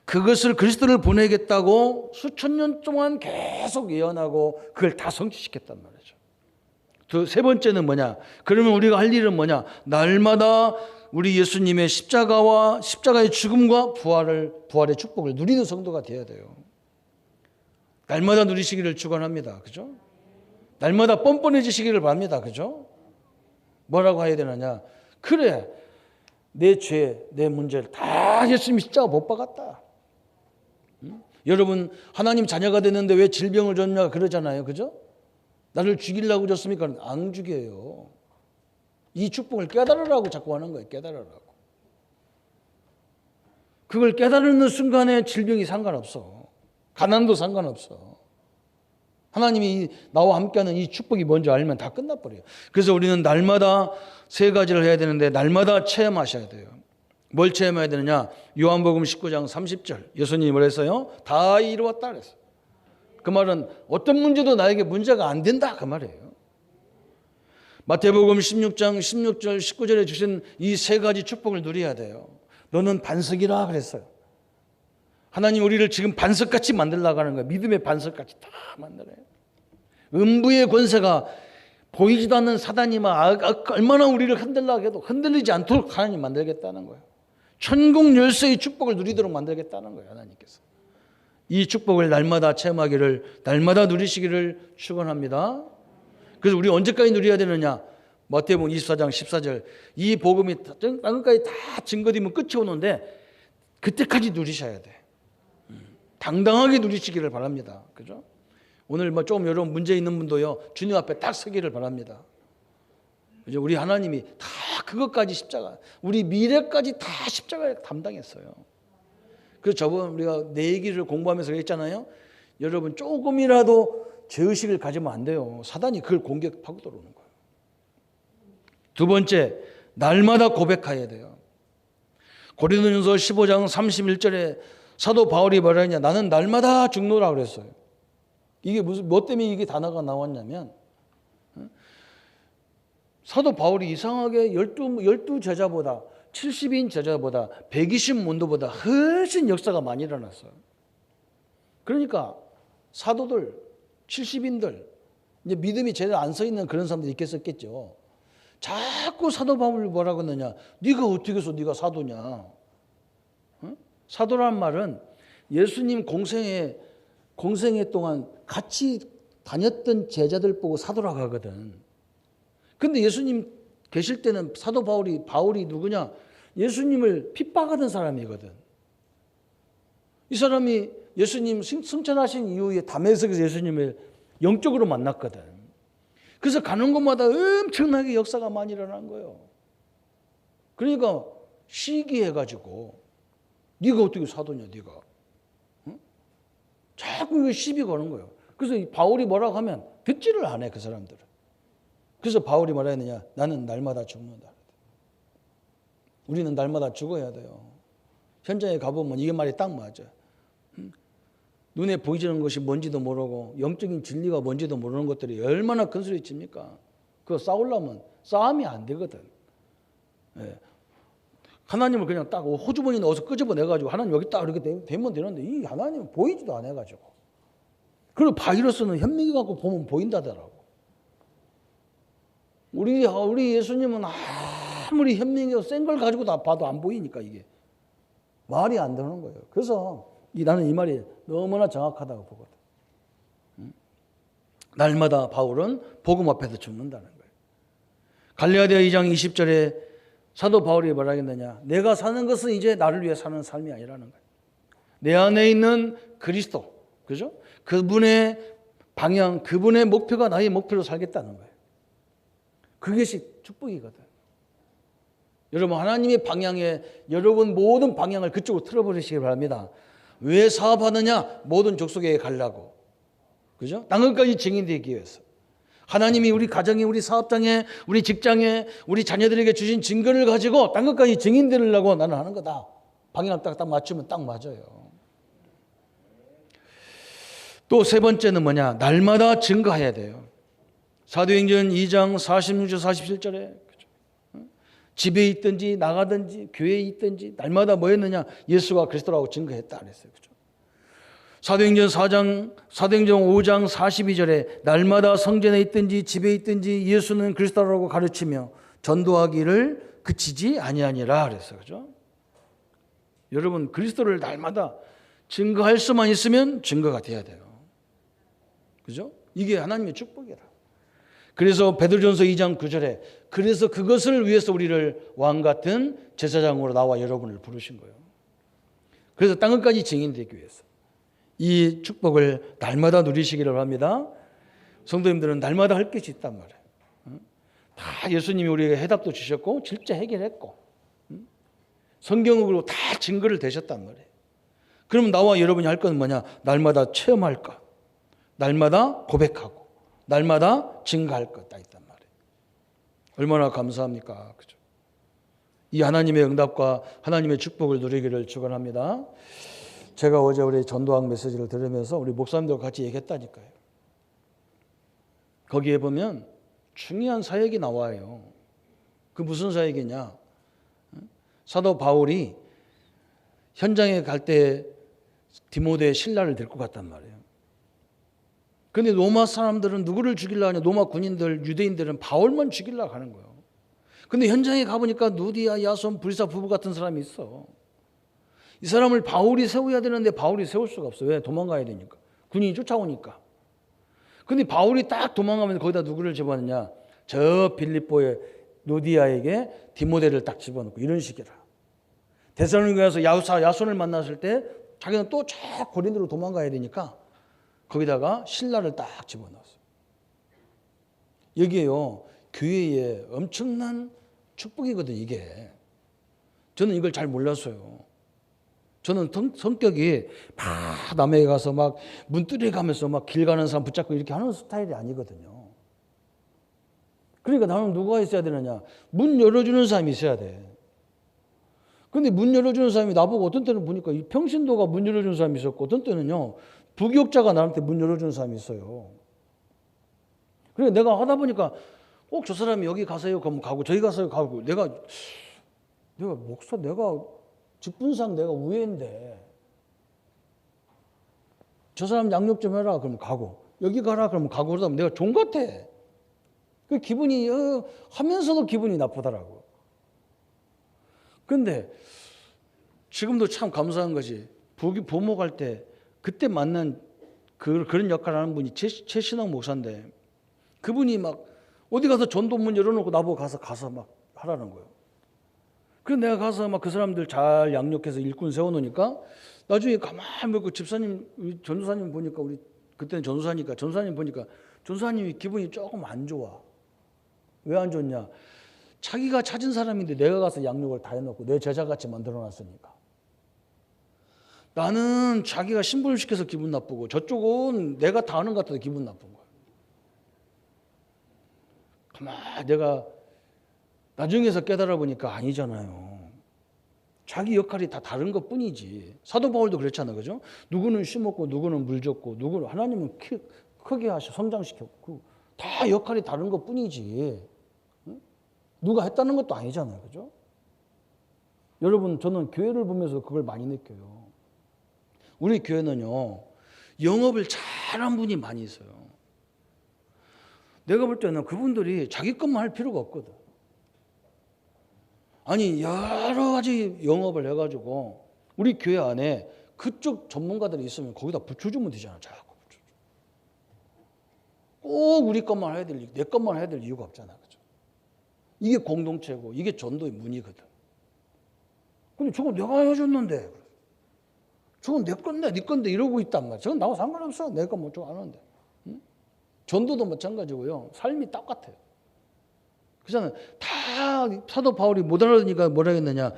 그것을 그리스도를 보내겠다고 수천 년 동안 계속 예언하고 그걸 다 성취시켰단 말이죠. 세 번째는 뭐냐? 그러면 우리가 할 일은 뭐냐? 날마다 우리 예수님의 십자가의 죽음과 부활의 축복을 누리는 성도가 되어야 돼요. 날마다 누리시기를 축원합니다. 그죠? 날마다 뻔뻔해지시기를 바랍니다. 그죠? 뭐라고 해야 되느냐? 그래, 내 죄, 내 문제를 다 예수님이 십자가 못 박았다. 여러분, 하나님 자녀가 됐는데 왜 질병을 줬냐 그러잖아요. 그죠? 나를 죽이려고 줬습니까? 안 죽여요. 이 축복을 깨달으라고 자꾸 하는 거예요. 깨달으라고. 그걸 깨달는 순간에 질병이 상관없어. 가난도 상관없어. 하나님이 나와 함께하는 이 축복이 뭔지 알면 다 끝나버려요. 그래서 우리는 날마다 세 가지를 해야 되는데 날마다 체험하셔야 돼요. 뭘 체험해야 되느냐? 요한복음 19장 30절 예수님이 뭐랬어요? 다 이루었다 그랬어요. 그 말은 어떤 문제도 나에게 문제가 안 된다 그 말이에요. 마태복음 16장 16절 19절에 주신 이 세 가지 축복을 누려야 돼요. 너는 반석이라 그랬어요. 하나님 우리를 지금 반석같이 만들려고 하는 거예요. 믿음의 반석같이 다 만들어요. 음부의 권세가 보이지도 않는 사단이 얼마나 우리를 흔들려고 해도 흔들리지 않도록 하나님 만들겠다는 거예요. 천국 열쇠의 축복을 누리도록 만들겠다는 거예요. 하나님께서. 이 축복을 날마다 체험하기를 날마다 누리시기를 축원합니다. 그래서 우리 언제까지 누려야 되느냐? 마태복음 24장 14절 이 복음이 땅끝까지 다 증거되면 끝이 오는데 그때까지 누리셔야 돼. 당당하게 누리시기를 바랍니다. 그죠? 오늘 좀 여러분 문제 있는 분도요 주님 앞에 딱 서기를 바랍니다. 그죠? 우리 하나님이 다 그것까지 십자가, 우리 미래까지 다 십자가에 담당했어요. 그래서 저번 우리가 내 얘기를 공부하면서 했잖아요. 여러분 조금이라도 죄의식을 가지면 안 돼요. 사단이 그걸 공격하고 들어오는 거예요. 두 번째, 날마다 고백해야 돼요. 고린도전서 15장 31절에 사도 바울이 뭐라 했냐? 나는 날마다 죽노라 그랬어요. 이게 뭐 때문에 이게 단어가 나왔냐면 사도 바울이 이상하게 12 제자보다 70인 제자보다 120문도보다 훨씬 역사가 많이 일어났어요. 그러니까 사도들 70인들 이제 믿음이 제대로 안 서 있는 그런 사람들이 있겠었겠죠. 자꾸 사도 바울을 뭐라고 했느냐? 네가 어떻게 해서 네가 사도냐? 응? 사도란 말은 예수님 공생애 동안 같이 다녔던 제자들 보고 사도라고 하거든. 근데 예수님 계실 때는 사도 바울이 누구냐? 예수님을 핍박하던 사람이거든. 이 사람이 예수님 승천하신 이후에 다메섹에서 예수님을 영적으로 만났거든. 그래서 가는 곳마다 엄청나게 역사가 많이 일어난 거예요. 그러니까 시기해가지고 네가 어떻게 사도냐 네가. 응? 자꾸 이거 시비 거는 거예요. 그래서 바울이 뭐라고 하면 듣지를 않아요. 그 사람들은. 그래서 바울이 뭐라 했느냐? 나는 날마다 죽는다. 우리는 날마다 죽어야 돼요. 현장에 가보면 이게 말이 딱 맞아. 눈에 보이지는 것이 뭔지도 모르고 영적인 진리가 뭔지도 모르는 것들이 얼마나 큰 소리 칩니까? 그거 싸우려면 싸움이 안 되거든. 예. 하나님을 그냥 딱 호주머니 넣어서 끄집어내가지고 하나님 여기 딱 이렇게 되면 되는데 이 하나님은 보이지도 않아가지고. 그리고 바이러스는 현미경 갖고 보면 보인다더라고. 우리 예수님은 아무리 현미경 센 걸 가지고 다 봐도 안 보이니까 이게 말이 안 되는 거예요. 그래서 나는 이 말이 너무나 정확하다고 보거든. 날마다 바울은 복음 앞에서 죽는다는 거예요. 갈라디아 2장 20절에 사도 바울이 뭐라 했느냐? 내가 사는 것은 이제 나를 위해 사는 삶이 아니라는 거예요. 내 안에 있는 그리스도, 그죠? 그분의 방향, 그분의 목표가 나의 목표로 살겠다는 거예요. 그것이 축복이거든. 여러분 하나님의 방향에 여러분 모든 방향을 그쪽으로 틀어버리시기 바랍니다. 왜 사업하느냐? 모든 족속에게 가려고. 그죠? 땅끝까지 증인되기 위해서. 하나님이 우리 가정에, 우리 사업장에, 우리 직장에, 우리 자녀들에게 주신 증거를 가지고 땅끝까지 증인되려고 나는 하는 거다. 방향을 딱 맞추면 딱 맞아요. 또 세 번째는 뭐냐? 날마다 증거해야 돼요. 사도행전 2장 46절 47절에 집에 있든지 나가든지 교회에 있든지 날마다 뭐 했느냐? 예수가 그리스도라고 증거했다 그랬어요. 그죠? 사도행전 5장 42절에 날마다 성전에 있든지 집에 있든지 예수는 그리스도라고 가르치며 전도하기를 그치지 아니하니라 그랬어요. 그죠? 여러분 그리스도를 날마다 증거할 수만 있으면 증거가 돼야 돼요. 그죠? 이게 하나님의 축복이라. 그래서 베드로전서 2장 9절에 그래서 그것을 위해서 우리를 왕 같은 제사장으로 나와 여러분을 부르신 거예요. 그래서 땅끝까지 증인되기 위해서 이 축복을 날마다 누리시기를 합니다. 성도님들은 날마다 할 것이 있단 말이에요. 다 예수님이 우리에게 해답도 주셨고 실제 해결했고 성경으로 다 증거를 대셨단 말이에요. 그러면 나와 여러분이 할 건 뭐냐? 날마다 체험할 것, 날마다 고백하고 날마다 증거할 것 다 있단 말이에요. 얼마나 감사합니까? 그죠? 이 하나님의 응답과 하나님의 축복을 누리기를 축원합니다. 제가 어제 우리 전도학 메시지를 들으면서 우리 목사님들과 같이 얘기했다니까요. 거기에 보면 중요한 사역이 나와요. 그 무슨 사역이냐? 사도 바울이 현장에 갈 때 디모데 신라를 데리고 갔단 말이에요. 그런데 로마 사람들은 누구를 죽이려고 하냐? 로마 군인들, 유대인들은 바울만 죽이려고 하는 거예요. 근데 현장에 가보니까 누디아, 야손, 불사 부부 같은 사람이 있어. 이 사람을 바울이 세워야 되는데 바울이 세울 수가 없어. 왜? 도망가야 되니까. 군인이 쫓아오니까. 근데 바울이 딱 도망가면서 거기다 누구를 집어넣냐? 저 빌립보의 누디아에게 디모데를 딱 집어넣고 이런 식이라. 데살로니가에서 야손을 만났을 때 자기는 또 저 고린도로 도망가야 되니까 거기다가 신라를 딱 집어넣었어요. 여기에요. 교회의 엄청난 축복이거든 이게. 저는 이걸 잘 몰랐어요. 저는 성격이 막 남에게 가서 막 문두리에 가면서 막 길 가는 사람 붙잡고 이렇게 하는 스타일이 아니거든요. 그러니까 나는 누가 있어야 되느냐? 문 열어주는 사람이 있어야 돼. 근데 문 열어주는 사람이 나보고 어떤 때는 보니까 이 평신도가 문 열어주는 사람이 있었고 어떤 때는요 부교육자가 나한테 문 열어주는 사람이 있어요. 그래서 내가 하다 보니까 꼭 저 사람이 여기 가세요 그러면 가고 저기 가세요 가고 내가 목사 내가 직분상 내가 우회인데 저 사람 양육 좀 해라 그러면 가고 여기 가라 그러면 가고 그러다 보면 내가 종 같아. 그 기분이 하면서도 기분이 나쁘더라고. 근데 지금도 참 감사한 것이 부모 갈 때 그때 만난 그런 역할을 하는 분이 최신학 목사인데 그분이 막 어디 가서 전도문 열어놓고 나보고 가서 막 하라는 거예요. 그래서 내가 가서 막 그 사람들 잘 양육해서 일꾼 세워놓으니까 나중에 가만히 보고 집사님, 전도사님 보니까 우리 그때는 전도사니까 전도사님 보니까 전도사님이 기분이 조금 안 좋아. 왜 안 좋냐? 자기가 찾은 사람인데 내가 가서 양육을 다 해놓고 내 제자같이 만들어놨으니까. 나는 자기가 신분을 시켜서 기분 나쁘고 저쪽은 내가 다 하는 것 같아서 기분 나쁜 거야. 가만 내가 나중에서 깨달아 보니까 아니잖아요. 자기 역할이 다 다른 것 뿐이지. 사도 바울도 그렇잖아, 그죠? 누구는 심었고 누구는 물 줬고 누구는 하나님은 크게 하셔 성장시켰고 다 역할이 다른 것 뿐이지. 누가 했다는 것도 아니잖아요, 그죠? 여러분 저는 교회를 보면서 그걸 많이 느껴요. 우리 교회는요 영업을 잘한 분이 많이 있어요. 내가 볼 때는 그분들이 자기 것만 할 필요가 없거든. 아니 여러 가지 영업을 해가지고 우리 교회 안에 그쪽 전문가들이 있으면 거기다 붙여주면 되잖아. 자꾸 꼭 우리 것만 해야 될, 내 것만 해야 될 이유가 없잖아, 그죠? 이게 공동체고 이게 전도의 문이거든. 근데 저거 내가 해줬는데, 저건 내 건데, 네 건데 이러고 있단 말이야. 저건 나하고 상관없어. 내가 뭐 좀 아는데. 응? 전도도 마찬가지고요. 삶이 똑같아요. 그잖아요. 다 사도 바울이 못 알아듣으니까 뭐라 했느냐.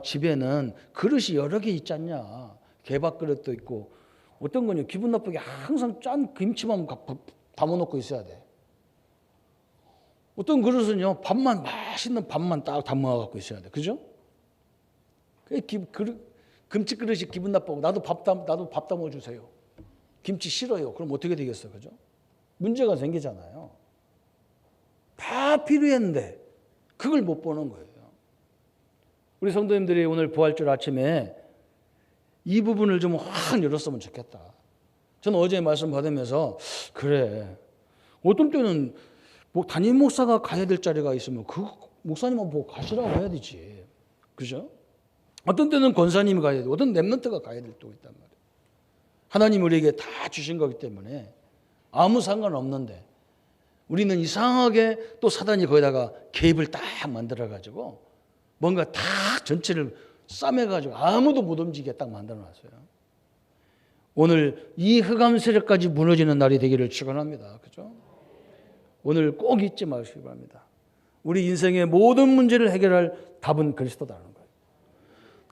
집에는 그릇이 여러 개 있지 않냐. 개밥 그릇도 있고 어떤 거냐. 기분 나쁘게 항상 짠 김치만 담아놓고 있어야 돼. 어떤 그릇은요. 밥만 맛있는 밥만 딱 담아갖고 있어야 돼. 그죠? 김치 그릇이 기분 나쁘고 나도 밥 담아주세요. 김치 싫어요. 그럼 어떻게 되겠어요? 그죠? 문제가 생기잖아요. 다 필요했는데 그걸 못 보는 거예요. 우리 성도님들이 오늘 부활절 아침에 이 부분을 좀 확 열었으면 좋겠다. 저는 어제 말씀 받으면서 그래. 어떤 때는 뭐 담임 목사가 가야 될 자리가 있으면 그 목사님은 뭐 가시라고 해야 되지. 그죠? 어떤 때는 권사님이 가야 되고 어떤 랩런트가 가야 될 때가 있단 말이에요. 하나님 우리에게 다 주신 거기 때문에 아무 상관없는데 우리는 이상하게 또 사단이 거기다가 개입을 딱 만들어가지고 뭔가 다 전체를 싸매가지고 아무도 못 움직이게 딱 만들어놨어요. 오늘 이 흑암 세력까지 무너지는 날이 되기를 축원합니다. 그죠? 오늘 꼭 잊지 마시기 바랍니다. 우리 인생의 모든 문제를 해결할 답은 그리스도다는 거예요.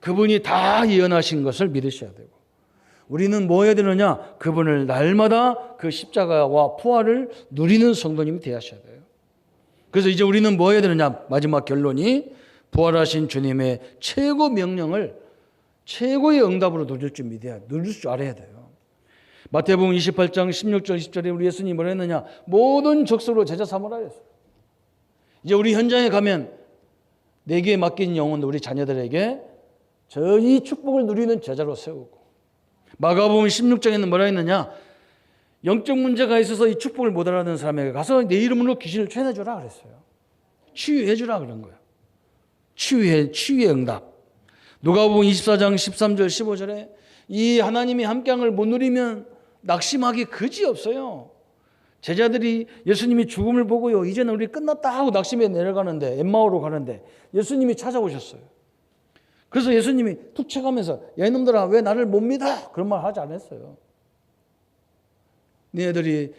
그분이 다 예언하신 것을 믿으셔야 되고 우리는 뭐 해야 되느냐? 그분을 날마다 그 십자가와 부활을 누리는 성도님이 되어야 돼요. 그래서 이제 우리는 뭐 해야 되느냐? 마지막 결론이 부활하신 주님의 최고 명령을 최고의 응답으로 누릴 줄 알아야 돼요. 마태복음 28장 16절 20절에 우리 예수님이 뭐라 했느냐? 모든 족속으로 제자 삼으라 했어요. 이제 우리 현장에 가면 내게 맡긴 영혼도 우리 자녀들에게 이 축복을 누리는 제자로 세우고 마가복음 16장에는 뭐라 했느냐? 영적 문제가 있어서 이 축복을 못 알아듣는 사람에게 가서 내 이름으로 귀신을 쫓아내주라 그랬어요. 치유해주라 그런 거예요. 치유의 응답. 누가복음 24장 13절 15절에 이 하나님이 함께함을 못 누리면 낙심하기 그지 없어요. 제자들이 예수님이 죽음을 보고요. 이제는 우리 끝났다 하고 낙심에 내려가는데 엠마오로 가는데 예수님이 찾아오셨어요. 그래서 예수님이 툭 쳐가면서 야 이놈들아 왜 나를 못 믿어? 그런 말 하지 않았어요. 너희들이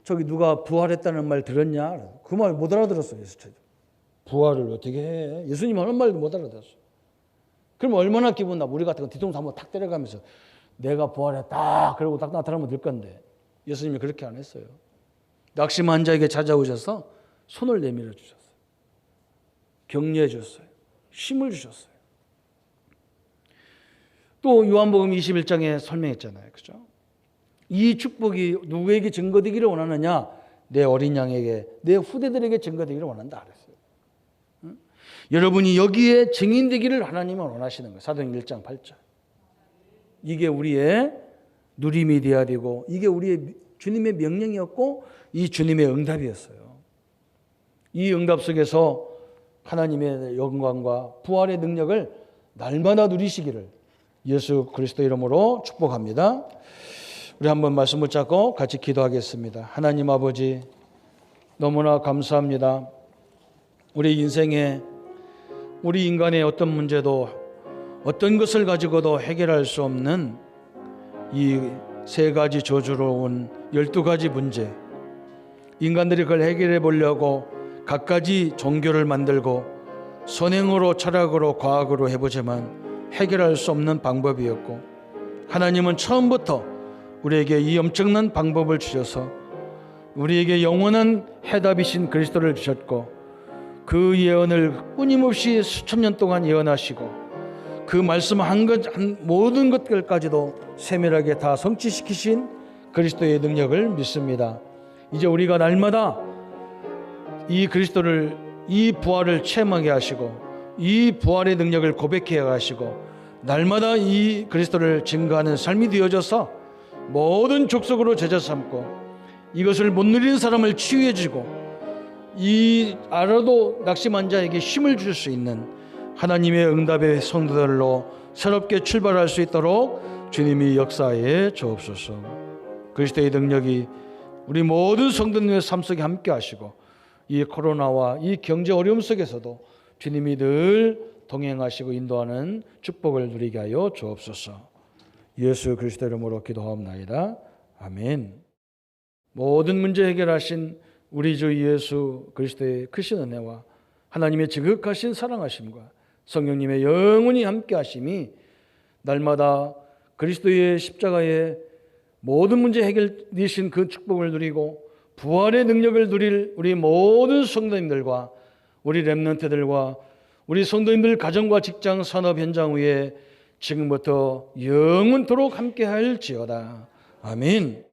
저기 누가 부활했다는 말 들었냐? 그 말 못 알아들었어요. 부활을 어떻게 해? 예수님 하는 말도 못 알아들었어요. 그럼 얼마나 기분 나쁘고 우리 같은 거 뒤통수 한번 탁 때려가면서 내가 부활했다 그러고 딱 나타나면 될 건데 예수님이 그렇게 안 했어요. 낙심한 자에게 찾아오셔서 손을 내밀어 주셨어요. 격려해 주셨어요. 힘을 주셨어요. 또 요한복음 21장에 설명했잖아요. 그죠? 이 축복이 누구에게 증거되기를 원하느냐? 내 어린 양에게, 내 후대들에게 증거되기를 원한다 그랬어요. 응? 여러분이 여기에 증인되기를 하나님은 원하시는 거예요. 사도행전 1장 8절. 이게 우리의 누림이 되어야 되고 이게 우리의 주님의 명령이었고 이 주님의 응답이었어요. 이 응답 속에서 하나님의 영광과 부활의 능력을 날마다 누리시기를 예수 그리스도 이름으로 축복합니다. 우리 한번 말씀 붙잡고 같이 기도하겠습니다. 하나님 아버지 너무나 감사합니다. 우리 인생에 우리 인간의 어떤 문제도 어떤 것을 가지고도 해결할 수 없는 이 세 가지 저주로 온 12가지 문제, 인간들이 그걸 해결해 보려고 갖가지 종교를 만들고 선행으로 철학으로 과학으로 해보지만 해결할 수 없는 방법이었고 하나님은 처음부터 우리에게 이 엄청난 방법을 주셔서 우리에게 영원한 해답이신 그리스도를 주셨고 그 예언을 끊임없이 수천 년 동안 예언하시고 그 말씀 모든 것들까지도 세밀하게 다 성취시키신 그리스도의 능력을 믿습니다. 이제 우리가 날마다 이 그리스도를 이 부활을 체험하게 하시고 이 부활의 능력을 고백해 하시고 날마다 이 그리스도를 증거하는 삶이 되어져서 모든 족속으로 제자 삼고 이것을 못 누리는 사람을 치유해 주고 이 알아도 낙심한 자에게 힘을 줄 수 있는 하나님의 응답의 성도들로 새롭게 출발할 수 있도록 주님이 역사에 주옵소서. 그리스도의 능력이 우리 모든 성도님의 삶 속에 함께 하시고 이 코로나와 이 경제 어려움 속에서도 주님이 늘 동행하시고 인도하는 축복을 누리게 하여 주옵소서. 예수 그리스도 이름으로 기도하옵나이다. 아멘. 모든 문제 해결하신 우리 주 예수 그리스도의 크신 은혜와 하나님의 지극하신 사랑하심과 성령님의 영원히 함께 하심이 날마다 그리스도의 십자가의 모든 문제 해결되신 그 축복을 누리고 부활의 능력을 누릴 우리 모든 성도님들과 우리 렘넌트들과 우리 성도님들 가정과 직장 산업 현장 위에 지금부터 영원토록 함께 할지어다. 아멘.